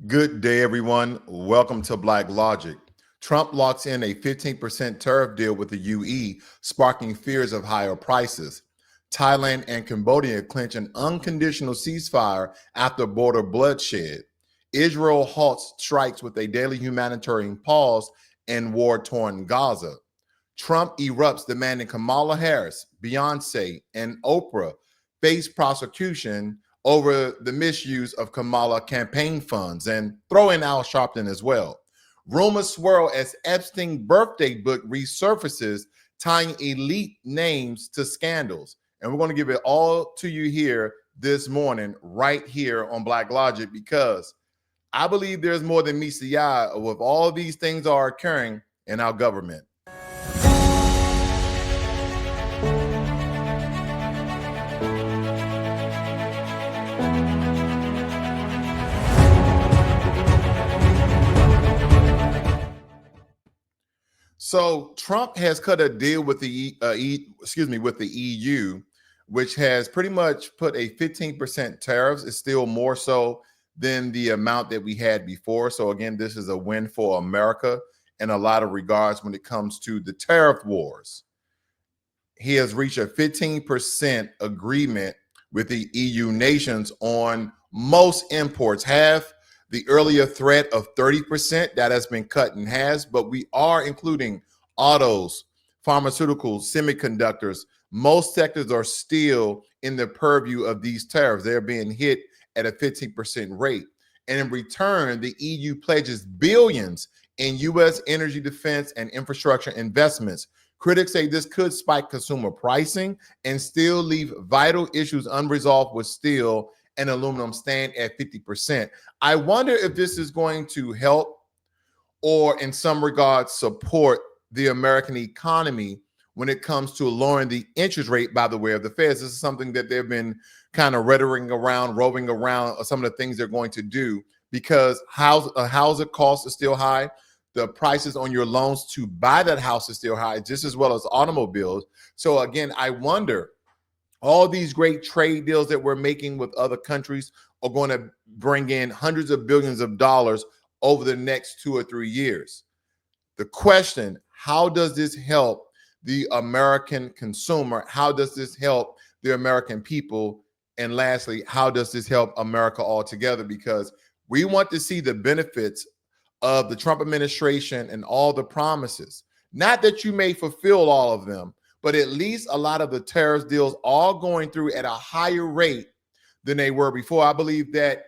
Good day, everyone. Welcome to Black Logic. Trump locks in a 15% tariff deal with the UE, sparking fears of higher prices. Thailand and Cambodia clinch an unconditional ceasefire after border bloodshed. Israel halts strikes with a daily humanitarian pause in war-torn Gaza. Trump erupts demanding Kamala Harris, Beyoncé, and Oprah face prosecution over the misuse of Kamala campaign funds, and throw in Al Sharpton as well. Rumors swirl as Epstein birthday book resurfaces, tying elite names to scandals. And we're going to give it all to you here this morning, right here on Black Logic, because I believe there's more than meets the eye of if all these things are occurring in our government. So Trump has cut a deal with the with the EU, which has pretty much put a 15% tariffs. It's still more so than the amount that we had before. So again, this is a win for America in a lot of regards when it comes to the tariff wars. He has reached a 15% agreement with the EU nations on most imports. Have the earlier threat of 30% that has been cut in half, but we are including autos, pharmaceuticals, semiconductors. Most sectors are still in the purview of these tariffs. They're being hit at a 15% rate. And in return, the EU pledges billions in U.S. energy defense and infrastructure investments. Critics say this could spike consumer pricing and still leave vital issues unresolved with steel and aluminum stand at 50%. I wonder if this is going to help or in some regards support the American economy when it comes to lowering the interest rate by the way of the Feds. This is something that they've been kind of rhetoric around, roving around some of the things they're going to do because housing costs are still high. The prices on your loans to buy that house is still high, just as well as automobiles. So again, I wonder, all these great trade deals that we're making with other countries are going to bring in hundreds of billions of dollars over the next 2 or 3 years. The question, how does this help the American consumer? How does this help the American people? And lastly, how does this help America altogether? Because we want to see the benefits of the Trump administration and all the promises. Not that you may fulfill all of them, but at least a lot of the tariff deals are going through at a higher rate than they were before. I believe that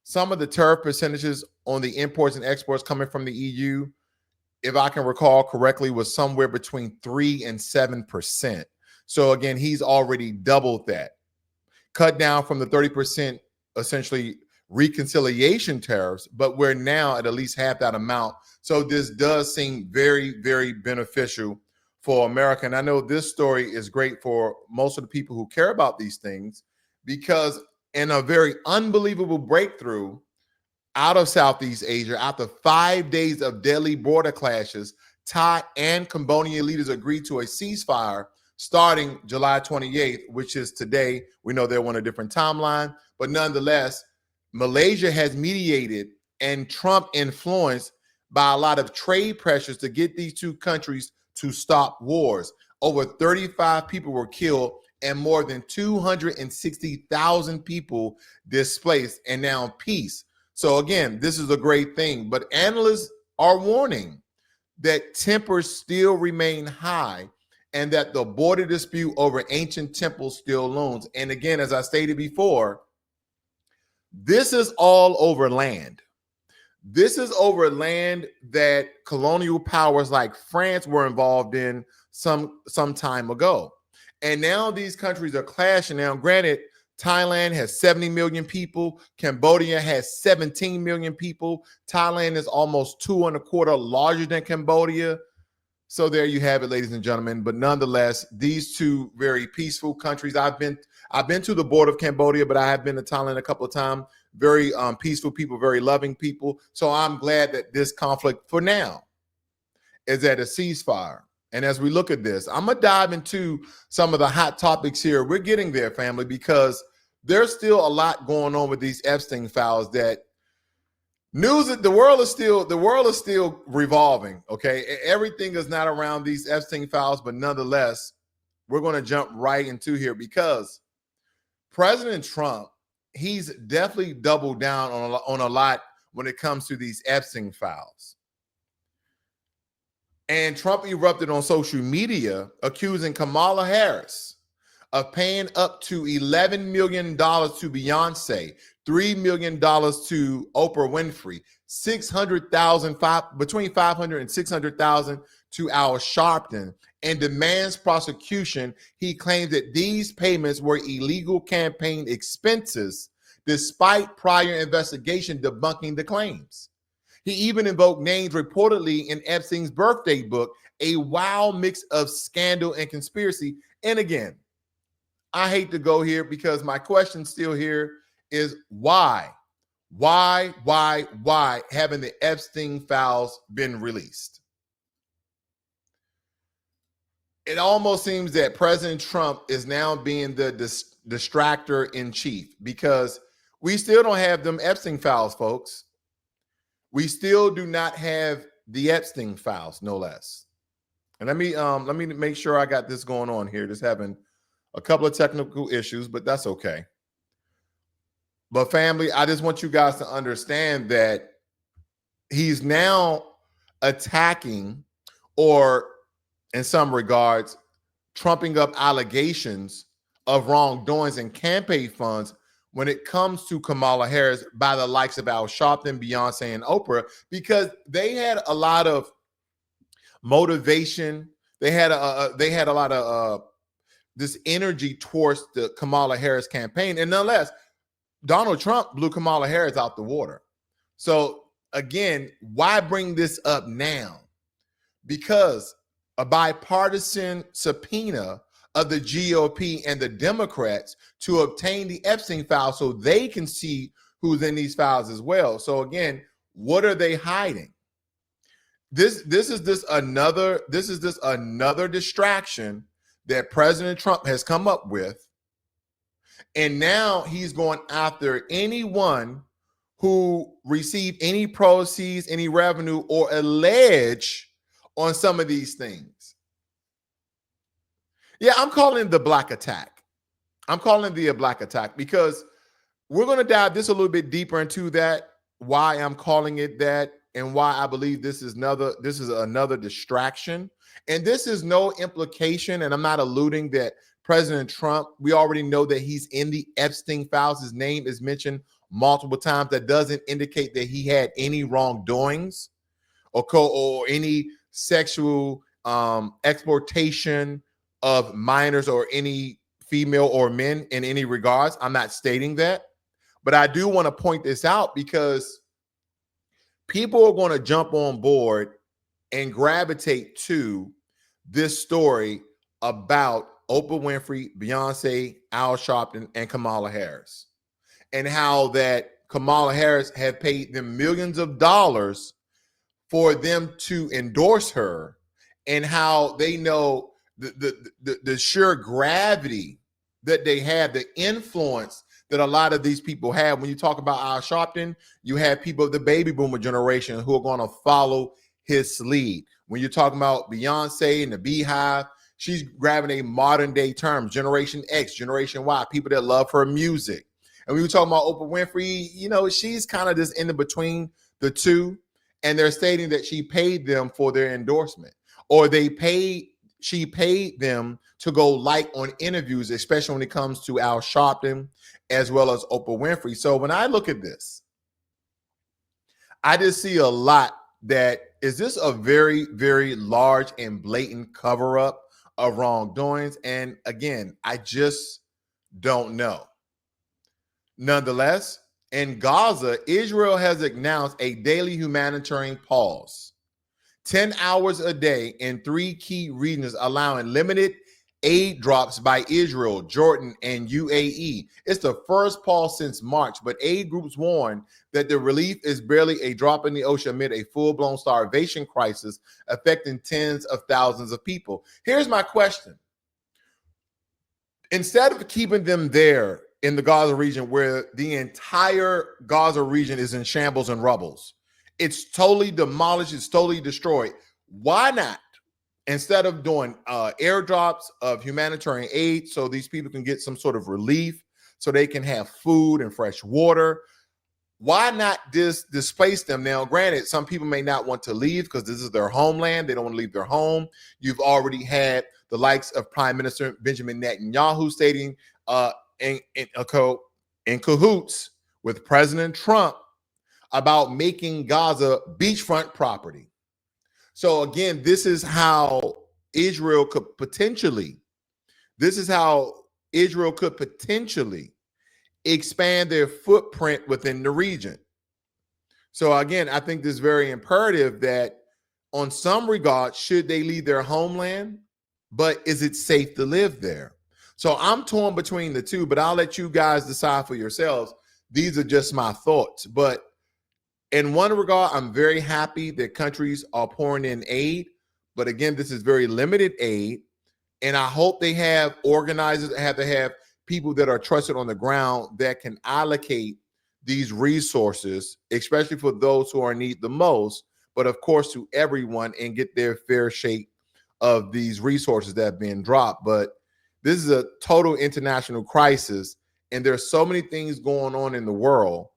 some of the tariff percentages on the imports and exports coming from the EU, if I can recall correctly, was somewhere between 3 and 7%. So again, he's already doubled that. Cut down from the 30% essentially reconciliation tariffs, but we're now at least half that amount. So this does seem very, very beneficial for America. And I know this story is great for most of the people who care about these things, because in a very unbelievable breakthrough out of Southeast Asia, after 5 days of deadly border clashes, Thai and Cambodian leaders agreed to a ceasefire starting July 28th, which is today. We know they're on a different timeline, but nonetheless, Malaysia has mediated and Trump influenced by a lot of trade pressures to get these two countries to stop wars. Over 35 people were killed and more than 260,000 people displaced, and now peace. So again, this is a great thing, but analysts are warning that tempers still remain high and that the border dispute over ancient temples still looms. And again, as I stated before, this is all over land. This is over land that colonial powers like France were involved in some time ago. And now these countries are clashing. Now, granted, Thailand has 70 million people. Cambodia has 17 million people. Thailand is almost 2.25 larger than Cambodia. So there you have it, ladies and gentlemen. But nonetheless, these two very peaceful countries. I've been to the border of Cambodia, but I have been to Thailand a couple of times. Very peaceful people, very loving people. So I'm glad that this conflict for now is at a ceasefire. And as we look at this, I'm going to dive into some of the hot topics here. We're getting there, family, because there's still a lot going on with these Epstein files that the world is still revolving. Okay, everything is not around these Epstein files, but nonetheless, we're going to jump right into here because President Trump, he's definitely doubled down on a lot when it comes to these Epstein files. And Trump erupted on social media accusing Kamala Harris of paying up to $11 million to Beyoncé, $3 million to Oprah Winfrey, between $500,000 and $600,000 to Al Sharpton, and demands prosecution. He claims that these payments were illegal campaign expenses, despite prior investigation debunking the claims. He even invoked names reportedly in Epstein's birthday book, a wild mix of scandal and conspiracy. And again, I hate to go here because my question still here is why? Why haven't the Epstein files been released? It almost seems that President Trump is now being the distractor in chief because we still don't have them Epstein files, folks. We still do not have the Epstein files, no less. And let me make sure I got this going on here. Just having a couple of technical issues, but that's okay. But family, I just want you guys to understand that he's now attacking, or in some regards, trumping up allegations of wrongdoings and campaign funds when it comes to Kamala Harris by the likes of Al Sharpton, Beyonce, and Oprah, because they had a lot of motivation. They had a lot of this energy towards the Kamala Harris campaign, and nonetheless, Donald Trump blew Kamala Harris out the water. So again, why bring this up now? Because a bipartisan subpoena of the GOP and the Democrats to obtain the Epstein files so they can see who's in these files as well. So again, what are they hiding? This is another distraction that President Trump has come up with. And now he's going after anyone who received any proceeds, any revenue, or allege on some of these things. Yeah, I'm calling it the black attack. I'm calling it the black attack because we're going to dive this a little bit deeper into that, why I'm calling it that, and why I believe this is another distraction. And this is no implication, and I'm not alluding that President Trump, we already know that he's in the Epstein files. His name is mentioned multiple times. That doesn't indicate that he had any wrongdoings or any sexual exploitation of minors or any female or men in any regards. I'm not stating that, but I do want to point this out because people are going to jump on board and gravitate to this story about Oprah Winfrey, Beyonce, Al Sharpton, and Kamala Harris, and how that Kamala Harris had paid them millions of dollars for them to endorse her, and how they know the sheer gravity that they have, the influence that a lot of these people have. When you talk about Al Sharpton, you have people of the baby boomer generation who are going to follow his lead. When you're talking about Beyonce and the Beehive, she's grabbing a modern day term, Generation X, Generation Y, people that love her music. And when you're talking about Oprah Winfrey, you know, she's kind of just in between the two. And they're stating that she paid them for their endorsement, or she paid them to go light on interviews, especially when it comes to Al Sharpton as well as Oprah Winfrey. So when I look at this, I just see a lot that is this a very, very large and blatant cover up of wrongdoings. And again, I just don't know. Nonetheless, in Gaza, Israel has announced a daily humanitarian pause, 10 hours a day in 3 key regions, allowing limited aid drops by Israel, Jordan, and UAE. It's the first pause since March, but aid groups warn that the relief is barely a drop in the ocean amid a full-blown starvation crisis affecting tens of thousands of people. Here's my question. Instead of keeping them there in the Gaza region where the entire Gaza region is in shambles and rubbles. It's totally demolished. It's totally destroyed. Why not? Instead of doing airdrops of humanitarian aid so these people can get some sort of relief, so they can have food and fresh water, why not just displace them? Now, granted, some people may not want to leave because this is their homeland. They don't want to leave their home. You've already had the likes of Prime Minister Benjamin Netanyahu stating in cahoots with President Trump about making Gaza beachfront property. So again, this is how Israel could potentially expand their footprint within the region. So again, I think this is very imperative that on some regard, should they leave their homeland, but is it safe to live there? So I'm torn between the two, but I'll let you guys decide for yourselves. These are just my thoughts. But in one regard, I'm very happy that countries are pouring in aid. But again, this is very limited aid. And I hope they have organizers, have to have people that are trusted on the ground that can allocate these resources, especially for those who are in need the most, but of course to everyone, and get their fair shake of these resources that have been dropped. But this is a total international crisis, and there's so many things going on in the world.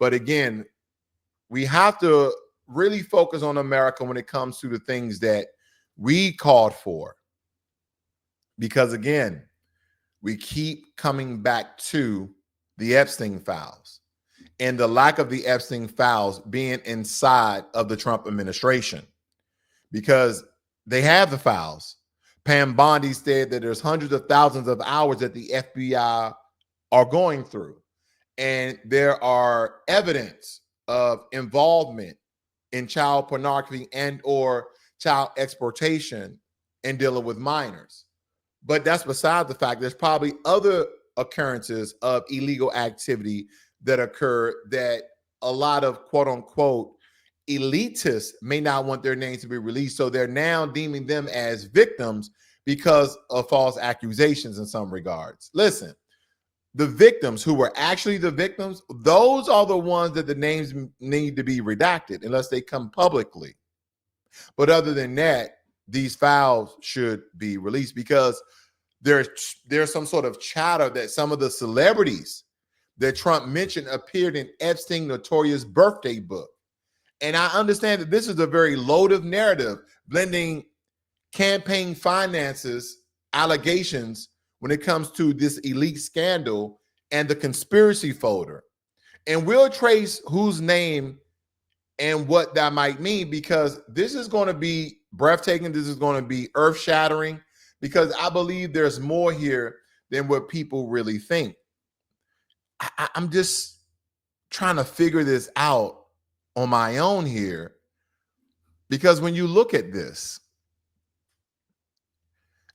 But again, we have to really focus on America when it comes to the things that we called for. Because again, we keep coming back to the Epstein files and the lack of the Epstein files being inside of the Trump administration, because they have the files. Pam Bondi said that there's hundreds of thousands of hours that the FBI are going through, and there are evidence of involvement in child pornography and or child exploitation and dealing with minors. But that's beside the fact. There's probably other occurrences of illegal activity that occur that a lot of quote unquote elitists may not want their names to be released. So they're now deeming them as victims because of false accusations in some regards. Listen, the victims who were actually the victims, those are the ones that the names need to be redacted unless they come publicly. But other than that, these files should be released, because there's some sort of chatter that some of the celebrities that Trump mentioned appeared in Epstein's notorious birthday book. And I understand that this is a very loaded narrative, blending campaign finances, allegations when it comes to this elite scandal and the conspiracy folder. And we'll trace whose name and what that might mean, because this is going to be breathtaking. This is going to be earth-shattering, because I believe there's more here than what people really think. I'm just trying to figure this out on my own here, because when you look at this,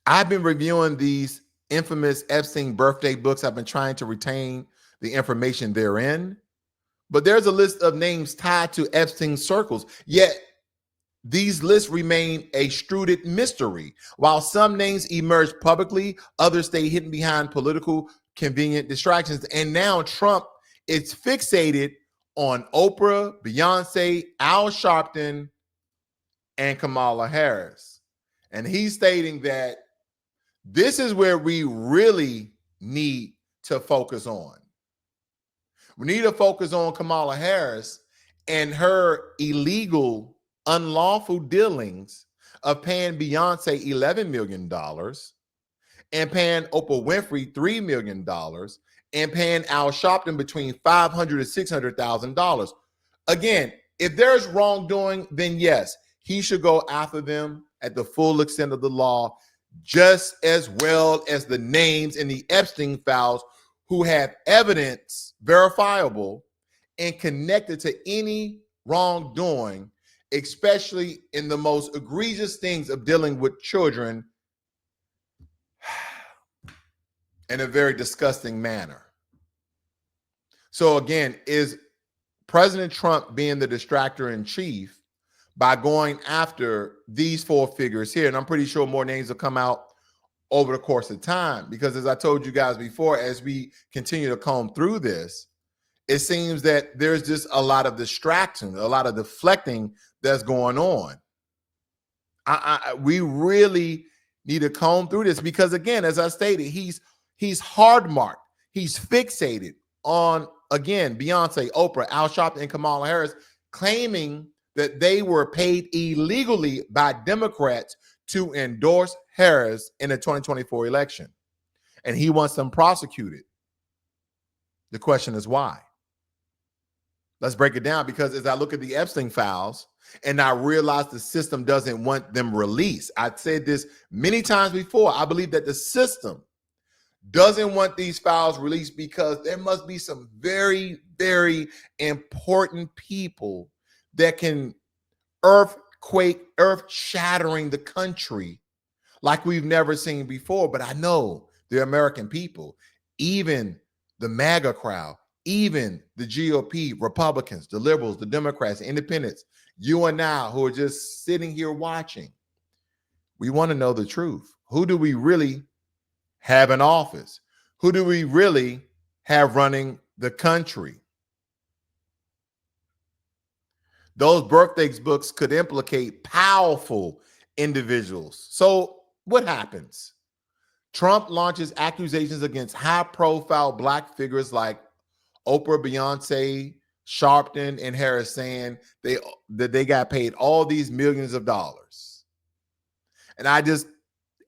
I've been reviewing these infamous Epstein birthday books. I've been trying to retain the information therein, but there's a list of names tied to Epstein circles, yet these lists remain a struded mystery. While some names emerge publicly, others stay hidden behind political convenient distractions. And now Trump is fixated on Oprah, Beyoncé, Al Sharpton, and Kamala Harris. And he's stating that this is where we really need to focus on. We need to focus on Kamala Harris and her illegal, unlawful dealings of paying Beyoncé $11 million and paying Oprah Winfrey $3 million and paying Al Sharpton between $500,000 and $600,000. Again, if there's wrongdoing, then yes, he should go after them at the full extent of the law, just as well as the names in the Epstein files who have evidence verifiable and connected to any wrongdoing, especially in the most egregious things of dealing with children in a very disgusting manner. So again, is President Trump being the distractor in chief by going after these four figures here? And I'm pretty sure more names will come out over the course of time. Because as I told you guys before, as we continue to comb through this, it seems that there's just a lot of distraction, a lot of deflecting that's going on. We really need to comb through this because, again, as I stated, he's hard marked. He's fixated on, again, Beyonce, Oprah, Al Sharpton, and Kamala Harris, claiming that they were paid illegally by Democrats to endorse Harris in the 2024 election. And he wants them prosecuted. The question is why? Let's break it down, because as I look at the Epstein files and I realize the system doesn't want them released. I've said this many times before. I believe that the system doesn't want these files released because there must be some very, very important people that can earth-shattering the country like we've never seen before. But I know the American people, even the MAGA crowd, even the GOP, Republicans, the liberals, the Democrats, the independents, you and I who are just sitting here watching, we want to know the truth. Who do we really have in office? Who do we really have running the country? Those birthdays books could implicate powerful individuals. So what happens? Trump launches accusations against high-profile Black figures like Oprah, Beyonce, Sharpton, and Harris, saying that they got paid all these millions of dollars. And I just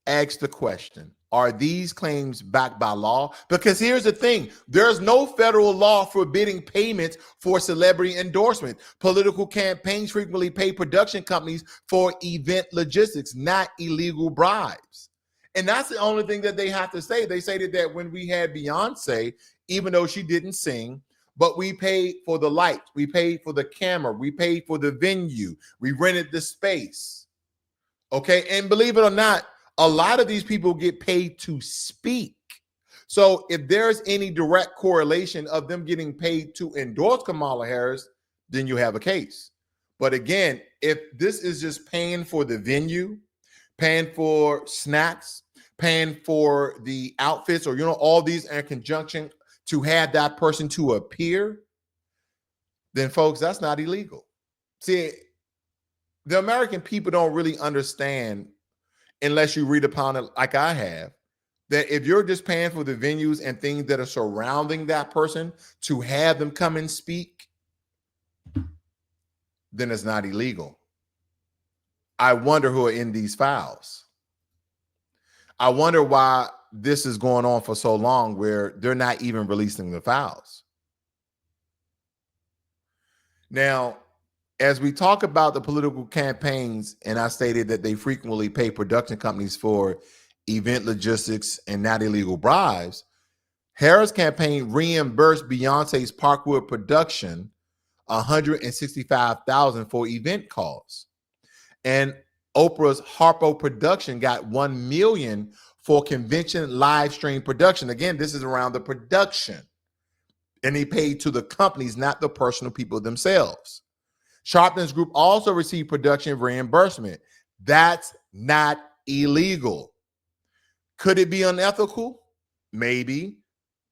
asked the question, are these claims backed by law? Because here's the thing, there's no federal law forbidding payments for celebrity endorsement. Political campaigns frequently pay production companies for event logistics, not illegal bribes. And that's the only thing that they have to say. They stated that when we had Beyonce, even though she didn't sing, but we paid for the lights, we paid for the camera, we paid for the venue, we rented the space. Okay, and believe it or not, a lot of these people get paid to speak. So if there's any direct correlation of them getting paid to endorse Kamala Harris, then you have a case. But again, if this is just paying for the venue, paying for snacks, paying for the outfits, or all these in conjunction to have that person to appear, then folks, that's not illegal. See, the American people don't really understand, unless you read upon it like I have, that if you're just paying for the venues and things that are surrounding that person to have them come and speak, then it's not illegal. I wonder who are in these files. I wonder why this is going on for so long where they're not even releasing the files. Now, as we talk about the political campaigns, and I stated that they frequently pay production companies for event logistics and not illegal bribes, Harris' campaign reimbursed Beyonce's Parkwood production $165,000 for event costs. And Oprah's Harpo production got $1 million for convention live stream production. Again, this is around the production. And he paid to the companies, not the personal people themselves. Sharpton's group also received production reimbursement. That's not illegal. Could it be unethical? Maybe.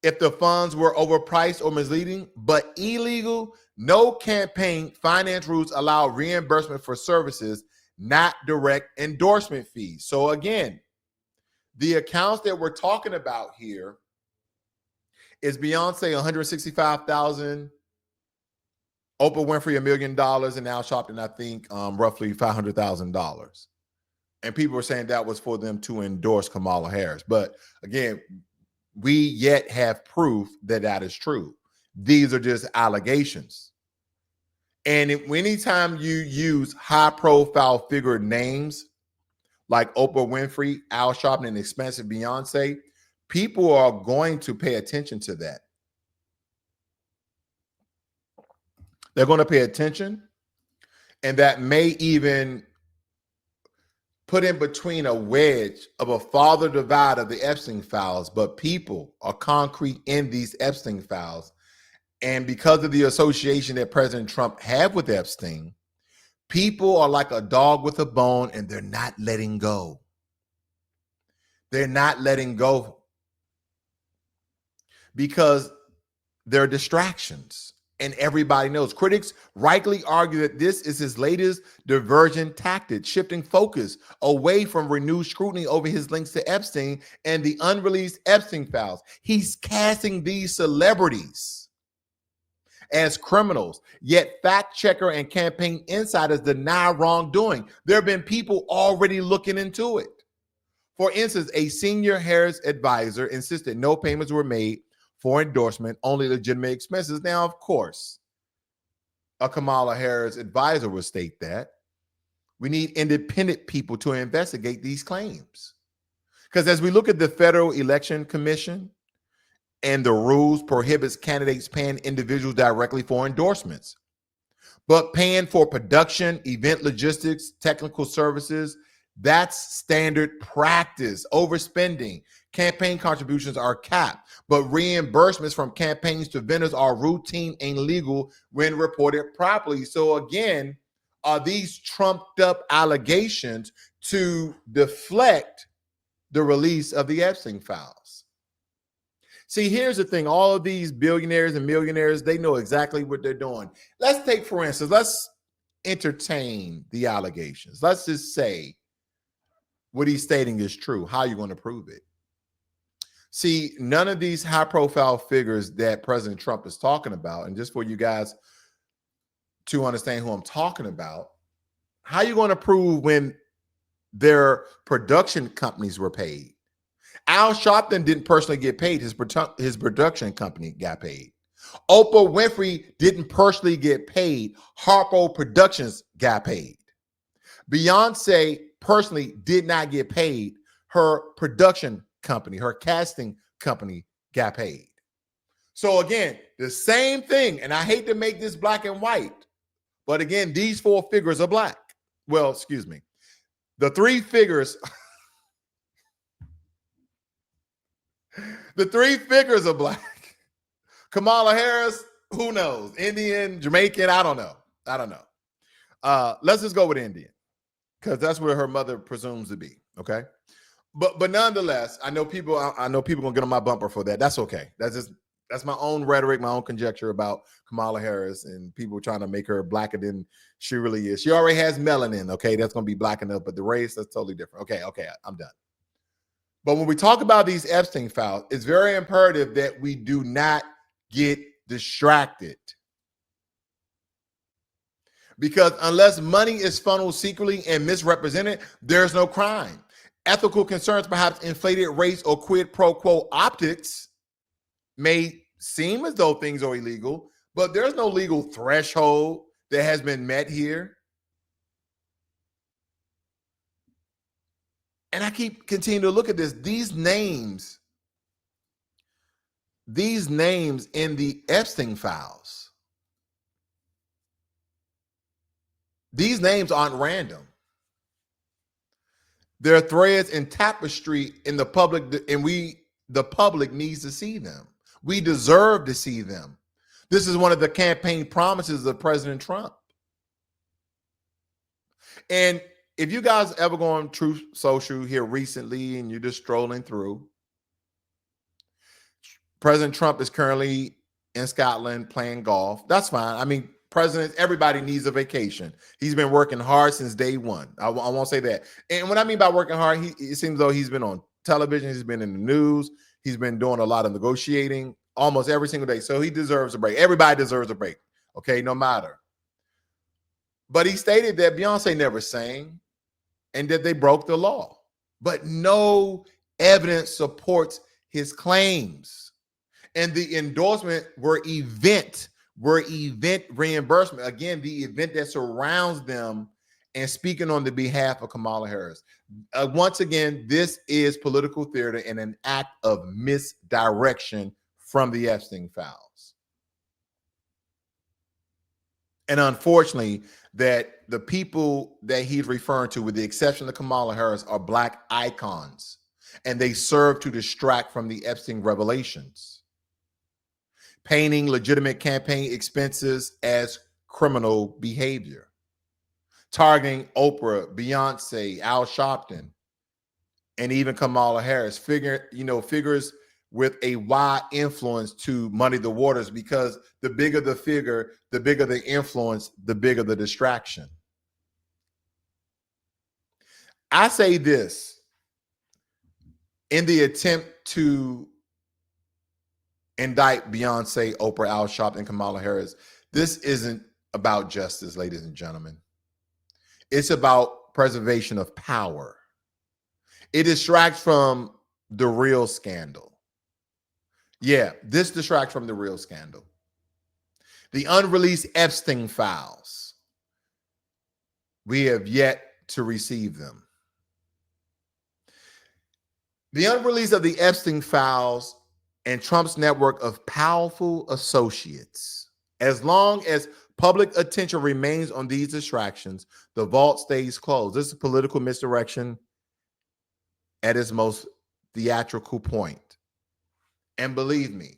If the funds were overpriced or misleading, but illegal, no campaign finance rules allow reimbursement for services, not direct endorsement fees. So again, the accounts that we're talking about here is Beyonce $165,000, Oprah Winfrey $1 million, and Al Sharpton, I think, roughly $500,000. And people were saying that was for them to endorse Kamala Harris. But again, we yet have proof that that is true. These are just allegations. And anytime you use high-profile figure names like Oprah Winfrey, Al Sharpton, and expensive Beyonce, people are going to pay attention to that. They're going to pay attention, and that may even put in between a wedge of a farther divide of the Epstein files, but people are concrete in these Epstein files. And because of the association that President Trump had with Epstein, people are like a dog with a bone, and they're not letting go. They're not letting go because they're distractions. And everybody knows. Critics rightly argue that this is his latest diversion tactic, shifting focus away from renewed scrutiny over his links to Epstein and the unreleased Epstein files. He's casting these celebrities as criminals, yet fact checker and campaign insiders deny wrongdoing. There have been people already looking into it. For instance, a senior Harris advisor insisted no payments were made for endorsement, only legitimate expenses. Now, of course, a Kamala Harris advisor will state that we need independent people to investigate these claims. Because as we look at the Federal Election Commission and the rules prohibits candidates paying individuals directly for endorsements, but paying for production, event logistics, technical services, that's standard practice. Overspending. Campaign contributions are capped, but reimbursements from campaigns to vendors are routine and legal when reported properly. So again, are these trumped up allegations to deflect the release of the Epstein files? See, here's the thing. All of these billionaires and millionaires, they know exactly what they're doing. Let's take, for instance, let's entertain the allegations. Let's just say what he's stating is true. How are you going to prove it? See, none of these high-profile figures that President Trump is talking about, and just for you guys to understand who I'm talking about, how are you going to prove when their production companies were paid? Al Sharpton didn't personally get paid. His production company got paid. Oprah Winfrey didn't personally get paid. Harpo Productions got paid. Beyonce personally did not get paid. Her production company, her casting company got paid. So again, the same thing, and I hate to make this black and white, but again, these four figures are black. Well, excuse me. The three figures, the three figures are black. Kamala Harris, who knows? Indian, Jamaican, I don't know. Let's just go with Indian, because that's where her mother presumes to be. Okay. But nonetheless, I know people gonna get on my bumper for that. That's okay. That's my own rhetoric, my own conjecture about Kamala Harris and people trying to make her blacker than she really is. She already has melanin. Okay, that's gonna be black enough, but the race, that's totally different. Okay, I'm done. But when we talk about these Epstein files, it's very imperative that we do not get distracted. Because unless money is funneled secretly and misrepresented, there's no crime. Ethical concerns, perhaps inflated race or quid pro quo optics, may seem as though things are illegal, but there's no legal threshold that has been met here. And I keep continuing to look at this. These names in the Epstein files, these names aren't random. There are threads and tapestry in the public, and the public needs to see them. We deserve to see them. This is one of the campaign promises of President Trump. And if you guys ever go on Truth Social here recently and you're just strolling through, President Trump is currently in Scotland playing golf. That's fine. I mean, everybody needs a vacation. He's been working hard since day one. I won't say that. And what I mean by working hard, it seems though he's been on television, he's been in the news, he's been doing a lot of negotiating almost every single day. So he deserves a break. Everybody deserves a break. Okay, no matter. But he stated that Beyonce never sang and that they broke the law. But no evidence supports his claims. And the endorsement were event reimbursement. Again, the event that surrounds them and speaking on the behalf of Kamala Harris. Once again, this is political theater and an act of misdirection from the Epstein files. And unfortunately, that the people that he's referring to, with the exception of Kamala Harris, are black icons, and they serve to distract from the Epstein revelations, painting legitimate campaign expenses as criminal behavior, targeting Oprah, Beyonce, Al Sharpton, and even Kamala Harris, figures with a wide influence to muddy the waters, because the bigger the figure, the bigger the influence, the bigger the distraction. I say this in the attempt to indict Beyoncé, Oprah Alshop, and Kamala Harris. This isn't about justice, ladies and gentlemen. It's about preservation of power. It distracts from the real scandal. Yeah, this distracts from the real scandal. The unreleased Epstein files. We have yet to receive them. The unrelease of the Epstein files and Trump's network of powerful associates. As long as public attention remains on these distractions, the vault stays closed. This is political misdirection at its most theatrical point. And believe me,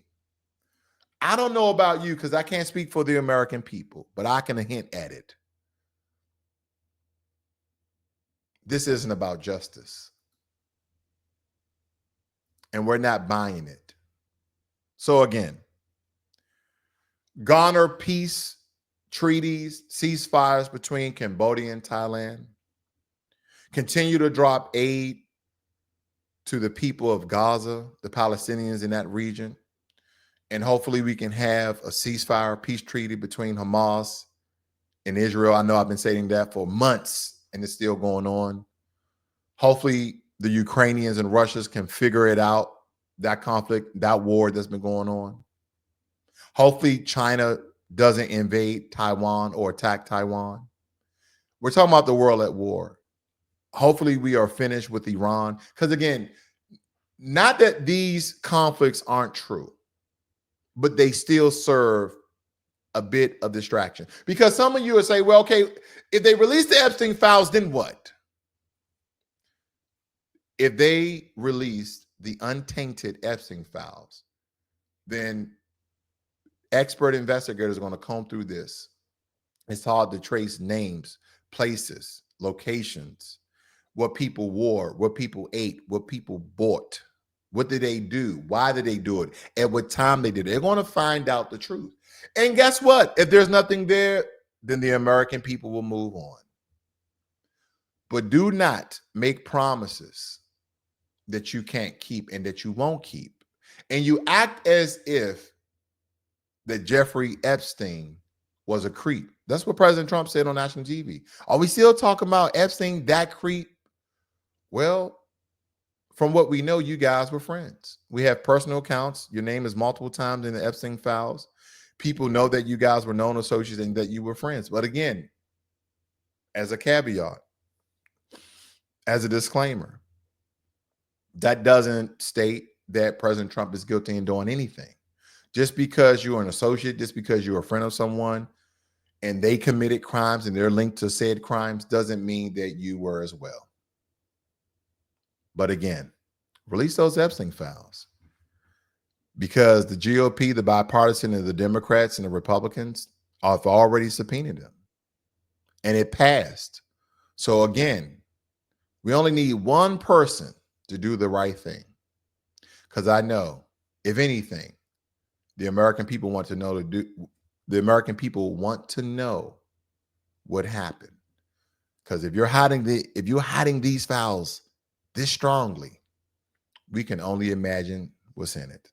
I don't know about you because I can't speak for the American people, but I can hint at it. This isn't about justice. And we're not buying it. So again, garner peace treaties, ceasefires between Cambodia and Thailand, continue to drop aid to the people of Gaza, the Palestinians in that region, and hopefully we can have a ceasefire peace treaty between Hamas and Israel. I know I've been saying that for months, and it's still going on. Hopefully the Ukrainians and Russians can figure it out, that conflict, that war that's been going on. Hopefully China doesn't invade Taiwan or attack Taiwan. We're talking about the world at war. Hopefully we are finished with Iran. Because again, not that these conflicts aren't true, but they still serve a bit of distraction. Because some of you would say, well, okay, if they release the Epstein files, then what? If they released the untainted Epstein files, then expert investigators are going to comb through this. It's hard to trace names, places, locations, what people wore, what people ate, what people bought. What did they do? Why did they do it? At what time they did it? They're going to find out the truth. And guess what? If there's nothing there, then the American people will move on. But do not make promises that you can't keep and that you won't keep. And you act as if that Jeffrey Epstein was a creep. That's what President Trump said on national TV. Are we still talking about Epstein, that creep? Well, from what we know, you guys were friends. We have personal accounts. Your name is multiple times in the Epstein files. People know that you guys were known associates and that you were friends. But again, as a caveat, as a disclaimer, that doesn't state that President Trump is guilty in doing anything. Just because you're an associate, just because you're a friend of someone and they committed crimes and they're linked to said crimes doesn't mean that you were as well. But again, release those Epstein files, because the GOP, the bipartisan, and the Democrats and the Republicans have already subpoenaed them, and it passed. So again, we only need one person to do the right thing, because I know, if anything, the American people want to know the American people want to know what happened. Because if you're hiding these files this strongly, we can only imagine what's in it.